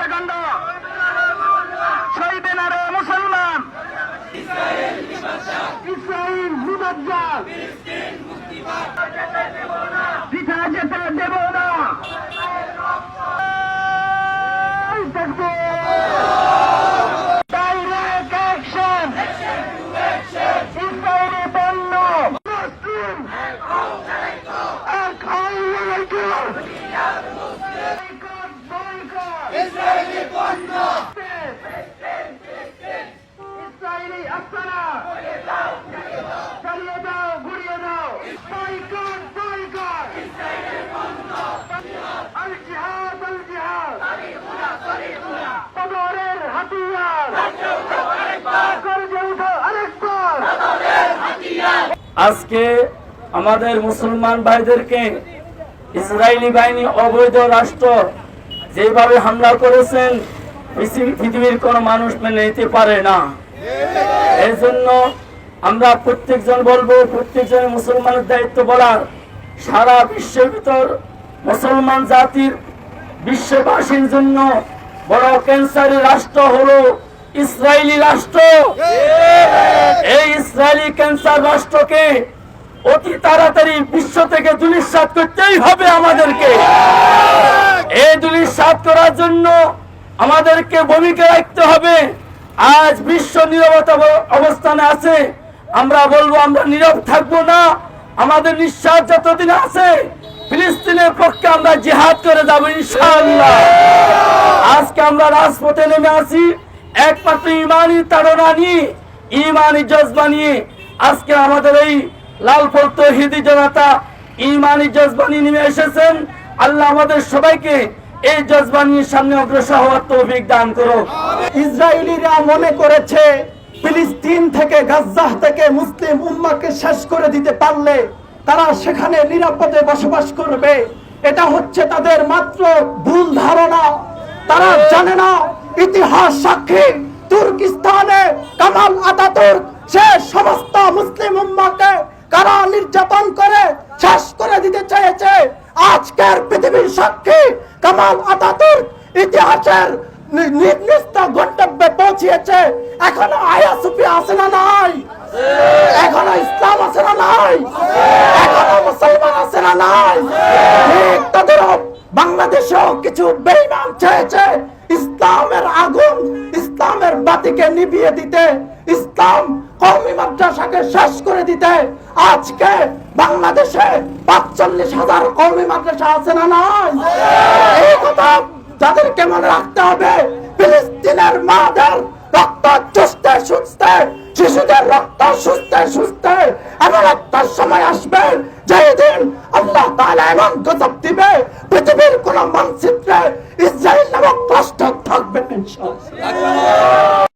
হত্যাকাণ্ড, শহীদে নারে মুসলমান, ইসরাইল নির্লজ্জাল, পিঠা যেতে দেব না। ডাইরেক্ট অ্যাকশন, ইসরায়েলি পণ্য মুসলিম ইসরায়েলি পণ্য, ইসরায়েলি আস্তানা চালিয়ে দাও, ঘুরিয়ে দাও। বয়কট, বয়কট, আল জিহাদ, আল জিহাদ, কবরের হাতিয়ার, গর্জে উঠো আরেকবার। আজকে আমাদের মুসলমান ভাইদেরকে ইসরায়েলি বাহিনী অবৈধ রাষ্ট্র যেভাবে হামলা করেছেন পৃথিবীর কোন মানুষ মেনে নিতে পারে না। এই জন্য আমরা প্রত্যেকজন বলবো, প্রত্যেকজন মুসলমানের দায়িত্ব বলার, সারা বিশ্বের ভিতর মুসলমান জাতির বিশ্ববাসীর জন্য বড় ক্যান্সারের রাষ্ট্র হলো ইসরায়েলি রাষ্ট্র। এই ইসরায়েলি ক্যান্সার রাষ্ট্রকে অতি তাড়াতাড়ি বিশ্ব থেকে ধূলিসাৎ করতেই হবে আমাদেরকে। এই ধূলিসাৎ করার জন্য আমাদেরকে ভূমিকা রাখতে হবে। আজ বিশ্ব নীরবতা অবস্থানে আছে, আমরা বলবো আমরা নীরব থাকবো না। আমাদের নিঃশ্বাস যতদিন আছে ফিলিস্তিনের পক্ষে আমরা জিহাদ করে যাবো ইনশাআল্লাহ। আজকে আমরা রাজপথে নেমে আসি একমাত্র ইমানি তাড়না নিয়ে, ইমানি জজবা নিয়ে। আজকে আমাদের এই লালপুর তৌহিদি জনতা ইমানি জজবা নিয়ে নেমে এসেছেন। আল্লাহ আমাদের সবাইকে এই জজবা নিয়ে সামনে অগ্রসর হওয়ার তৌফিক দান করো। ইসরায়েলিরা মনে করেছে ফিলিস্তিন থেকে, গাজ্জা থেকে মুসলিম উম্মাহকে শেষ করে দিতে পারলে তারা সেখানে নিরাপদে বসবাস করবে। এটা হচ্ছে তাদের মাত্র ভুল ধারণা। তারা জানে না ইতিহাস সাক্ষী তুর্কিস্তানে কামাল আতাতুর্ক সে সমস্ত মুসলিম উম্মাহকে কারা নির্যাতন করে শেষ করে দিতে চেয়েছে। আজকের পৃথিবীর সাক্ষী কামাল আতাতুর্ক ইতিহাসের নির্দিষ্ট গন্তব্যে পৌঁছিয়েছে। এখনো আয়া সুফি আছে না নাই? এখনো ইসলাম আছে না নাই? এখনো মুসলমান আছে না নাই? ঠিক তাদেরও বাংলাদেশেও কিছু বেঈমান চেয়েছে ইসলামের আগুন, ইসলামের বাতিকে নিভিয়ে দিতে, ইসলাম কওমি মাদ্রাসাকে শেষ করে দিতে। আজকে বাংলাদেশে ৪৫,০০০ কওমি মাদ্রাসা আছে না নাই? এই কথা তাদেরকে মনে রাখতে হবে। ফিলিস্তিনের মাদের রক্ত চুষতে সুস্থে, শিশুদের রক্ত সুস্থে সুস্থে এমন একটা সময় আসবে যেদিন আল্লাহ তাআলা এমন গজব দিবে পৃথিবীর কোন মানচিত্রে ইসরায়েল নামক রাষ্ট্র থাকবে না ইনশাআল্লাহ।